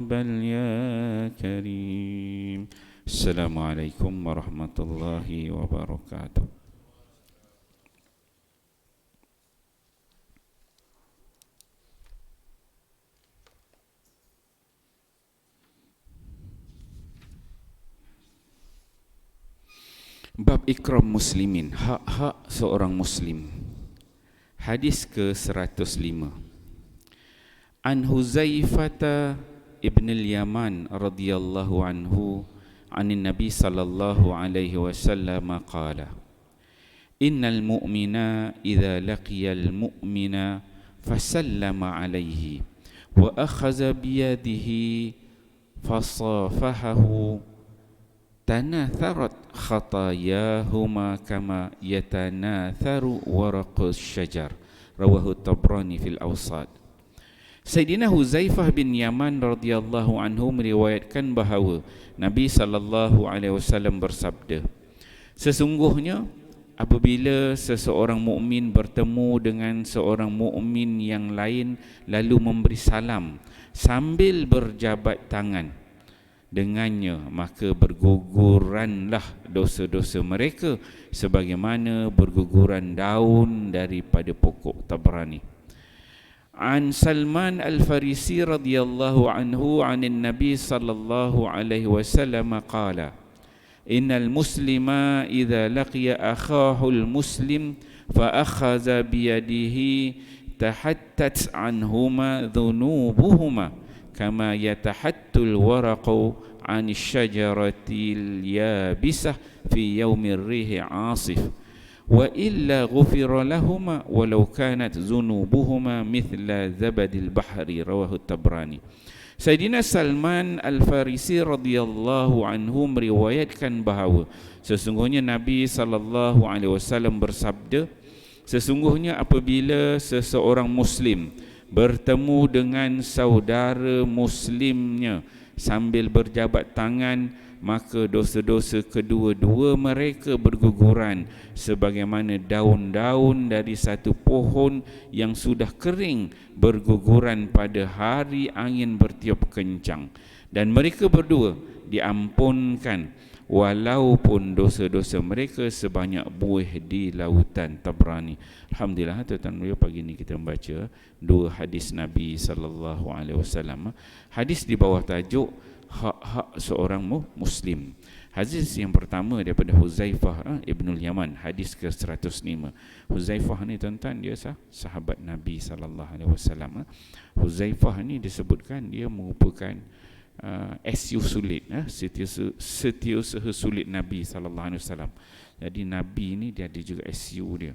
بل يا كريم. السلام عليكم ورحمة الله وبركاته. Bab ikram muslimin, hak-hak seorang muslim. Hadis ke-105. An Huzaifata ibn al-Yaman radhiyallahu anhu anin Nabi sallallahu alaihi wasallam qala: Innal mu'mina idza laqiyal mu'mina fasallama alaihi wa akhadha biyadihi fasafahahu tanatharat khatayahuma kama yatanatharu waraqus syajar. Rawahu Tabrani fil Awsat. Sayyidina Huzaifah bin Yaman radhiyallahu anhu meriwayatkan bahawa Nabi sallallahu alaihi wasallam bersabda, sesungguhnya apabila seseorang mukmin bertemu dengan seorang mukmin yang lain lalu memberi salam sambil berjabat tangan dengannya, maka berguguranlah dosa-dosa mereka sebagaimana berguguran daun daripada pokok. Tabrani. An Salman Al-Farisi radhiyallahu anhu anin Nabi sallallahu alaihi wasallam qala: Innal muslima idza laqiya akhahu al-muslim fa akhadha biyadihi tahattat anhuma dhunubuhuma kama yatahattul waraqu 'ani syajaratil yabisah fi yaumir rihi 'asif wa illa ghufira lahuma walau kanat dhunubuhuma mithla zabadil bahri. Rawahu Tabrani. Sayyidina Salman Al-Farisi radhiyallahu anhu meriwayatkan bahawa sesungguhnya Nabi sallallahu alaihi wasallam bersabda, sesungguhnya apabila seseorang muslim bertemu dengan saudara muslimnya sambil berjabat tangan, maka dosa-dosa kedua-dua mereka berguguran sebagaimana daun-daun dari satu pohon yang sudah kering berguguran pada hari angin bertiup kencang, dan mereka berdua diampunkan walaupun dosa-dosa mereka sebanyak buih di lautan. Tabrani. Alhamdulillah, tuan-tuan dan pagi ini kita membaca dua hadis Nabi sallallahu alaihi wasallam. Hadis di bawah tajuk hak-hak seorang muslim. Hadis yang pertama daripada Huzaifah Ibnul Yaman, hadis ke-105. Huzaifah ni tuan-tuan, dia sahabat Nabi sallallahu alaihi wasallam. Huzaifah ni disebutkan dia merupakan SU sulit, setiausaha sulit Nabi sallallahu alaihi wasallam. Jadi Nabi ni dia ada juga SU dia.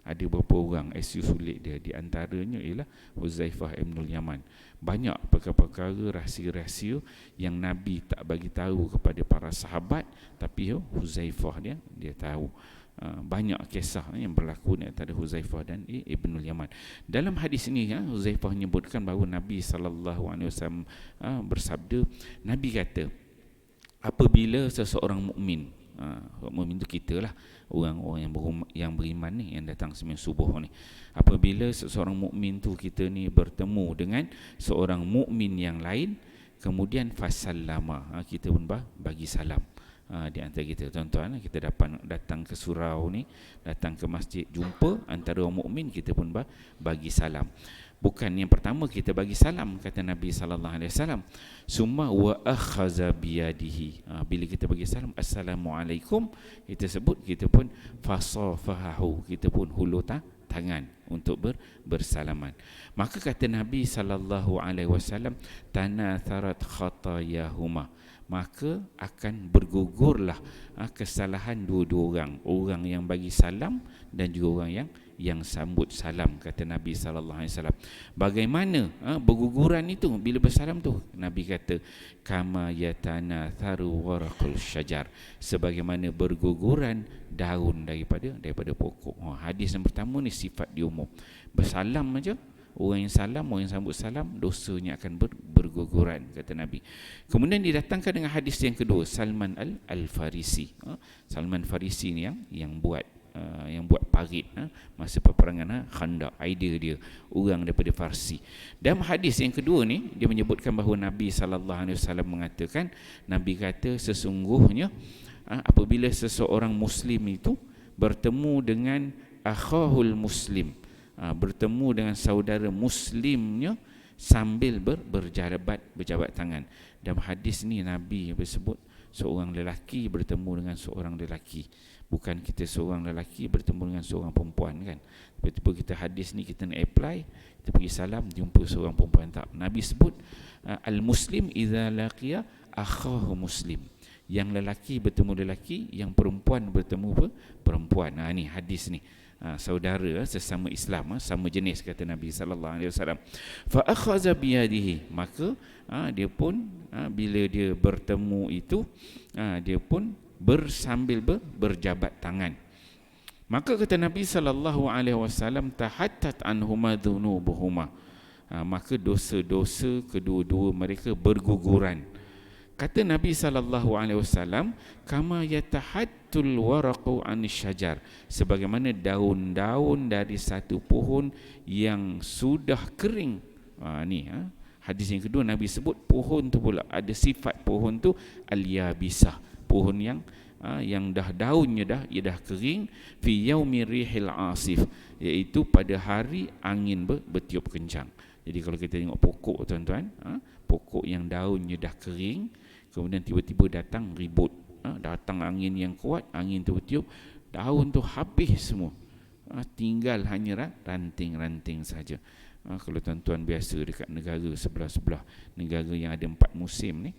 Ada beberapa orang SU sulit dia, di antaranya ialah Huzaifah Ibnul Yaman. Banyak perkara-perkara rahsia-rahsia yang Nabi tak bagi tahu kepada para sahabat, tapi Huzaifah dia tahu. Banyak kisah yang berlaku di antara Huzaifah dan Ibnul Yaman. Dalam hadis ini Huzaifah menyebutkan bahawa Nabi sallallahu alaihi wasallam bersabda, Nabi kata, apabila seseorang mukmin, mukmin itu kita lah, orang-orang yang beriman ni, yang datang sembahyang subuh ni, apabila seseorang mukmin tu kita ni bertemu dengan seorang mukmin yang lain, kemudian fasallama, kita pun bagi salam. Di antara kita tuan-tuan, kita dapat datang ke surau ni, datang ke masjid, jumpa antara orang mukmin, kita pun bagi salam. Bukan yang pertama kita bagi salam, kata Nabi sallallahu alaihi wasallam, summa wa akhaza biyadihi. Bila kita bagi salam, assalamualaikum, kita sebut, kita pun fasafahu, kita pun hulur tangan untuk bersalaman. Maka kata Nabi sallallahu alaihi wasallam, tanatharat khatayahuma, maka akan bergugurlah kesalahan dua-dua orang yang bagi salam dan juga orang yang sambut salam, kata Nabi sallallahu alaihi wasallam. Bagaimana berguguran itu bila bersalam tu? Nabi kata, kama yatanatharu waraqul syajar, sebagaimana berguguran daun daripada pokok. Hadis yang pertama ni sifat di umum. Bersalam aja, orang yang salam, orang yang sambut salam, dosanya akan berguguran, kata Nabi. Kemudian didatangkan dengan hadis yang kedua, Salman Al-Farisi. Salman Farisi ni yang buat yang buat parit masa peperangan Khandaq. Idea dia, orang daripada Farsi. Dalam hadis yang kedua ni, dia menyebutkan bahawa Nabi SAW mengatakan, Nabi kata sesungguhnya apabila seseorang Muslim itu bertemu dengan akhahul Muslim, bertemu dengan saudara Muslimnya sambil berjabat tangan. Dalam hadis ni Nabi bersebut seorang lelaki bertemu dengan seorang lelaki, bukan kita seorang lelaki bertemu dengan seorang perempuan kan. Tiba-tiba kita hadis ni kita nak apply, kita pergi salam jumpa seorang perempuan, tak. Nabi sebut al-muslim idza laqiya akhahu muslim, yang lelaki bertemu lelaki, yang perempuan bertemu perempuan. Ni hadis ni, saudara sesama Islam, sama jenis, kata Nabi sallallahu alaihi wasallam. Fa akhadha bi yadihi, maka dia pun bila dia bertemu itu dia pun sambil berjabat tangan. Maka kata Nabi sallallahu alaihi wasallam, tahattat anhuma dhunubuhuma, maka dosa-dosa kedua-dua mereka berguguran. Kata Nabi SAW, kama yatahattul waraqu anisyajar, sebagaimana daun-daun dari satu pohon yang sudah kering. Hadis yang kedua Nabi sebut pohon tu pula, ada sifat pohon tu al-yabisah, pohon yang dah daunnya dah kering, fi yaumi rihil asif, iaitu pada hari angin bertiup kencang. Jadi kalau kita tengok pokok tuan-tuan, pokok yang daunnya dah kering, kemudian tiba-tiba datang ribut, datang angin yang kuat, angin tu bertiup, daun tu habis semua, tinggal hanya ranting-ranting saja. Kalau tuan-tuan biasa dekat negara sebelah-sebelah, negara yang ada 4 musim ni,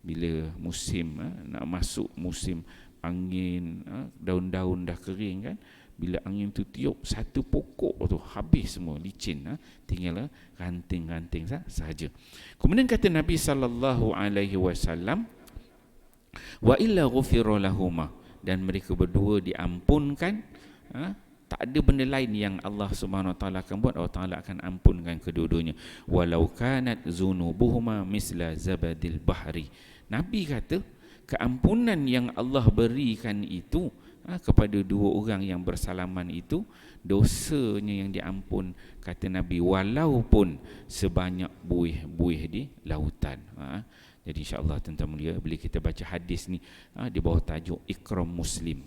bila musim nak masuk musim angin, daun-daun dah kering kan, bila angin tu tiup, satu pokok tu habis semua, licin, tinggal ranting-ranting sahaja. Kemudian kata Nabi sallallahu alaihi wasallam, wa illa ghufira lahuma, dan mereka berdua diampunkan. Tak ada benda lain yang Allah Subhanahu wa taala akan buat, Allah Taala akan ampunkan kedua-duanya. Walau kanat zunubuhuma misla zabadil bahri. Nabi kata keampunan yang Allah berikan itu kepada dua orang yang bersalaman itu, dosanya yang diampun, kata Nabi, walaupun sebanyak buih-buih di lautan. Jadi insya-Allah tuan-tuan mulia, bila kita baca hadis ni di bawah tajuk ikram muslim,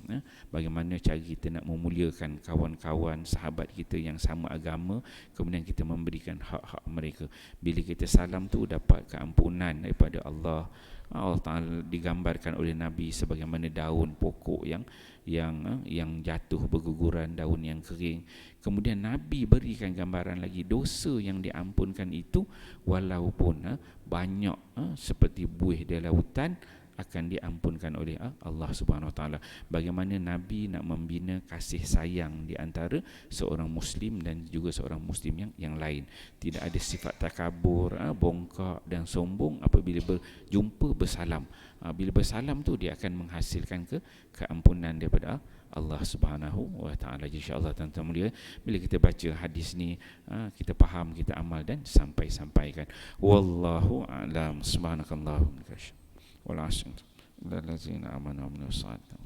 bagaimana cara kita nak memuliakan kawan-kawan sahabat kita yang sama agama, kemudian kita memberikan hak-hak mereka. Bila kita salam tu dapat keampunan daripada Allah. Allah Ta'ala digambarkan oleh Nabi sebagaimana daun pokok yang jatuh berguguran, daun yang kering. Kemudian Nabi berikan gambaran lagi, dosa yang diampunkan itu walaupun banyak seperti buih di lautan, akan diampunkan oleh Allah Subhanahu Wa Taala. Bagaimana Nabi nak membina kasih sayang di antara seorang Muslim dan juga seorang Muslim yang lain. Tidak ada sifat takabur, bongkak dan sombong apabila berjumpa bersalam. Bila bersalam tu dia akan menghasilkan keampunan daripada Allah Subhanahu Wa Taala. InsyaAllah tuan-tuan mulia, bila kita baca hadis ni, kita faham, kita amal dan sampaikan. Wallahu a'lam. Subhanakallahumma wa bihamdika. والعشر الذين آمنوا وعملوا الصالحات.